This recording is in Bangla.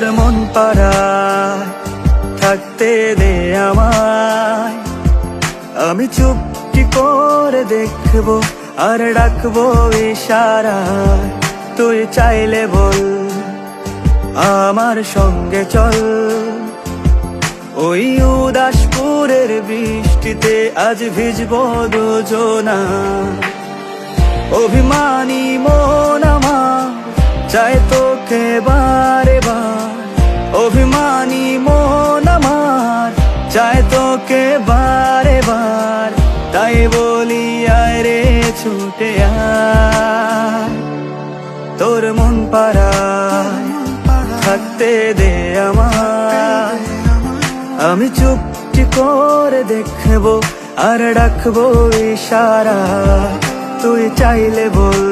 তোর মন পাড়ায় থাকতে দে আমায়, আমি চুপটি করে দেখবো আর ডাকবো ইশারায়। তুই চাইলে বল আমার সঙ্গে চল, ওই উদাসপুরের বৃষ্টিতে আজ ভিজবো দুজনা। অভিমানী মন আমার চায় তোকে বারে বার, অভিমানী মন আমার চায় তোকে বারে বার। তাই বলি আয় রে ছুটে আয়, তোর মন পাড়ায় থাকতে দে আমায়, আমি চুপটি করে দেখবো আর ডাকবো ইশারা। তুই চাইলে বল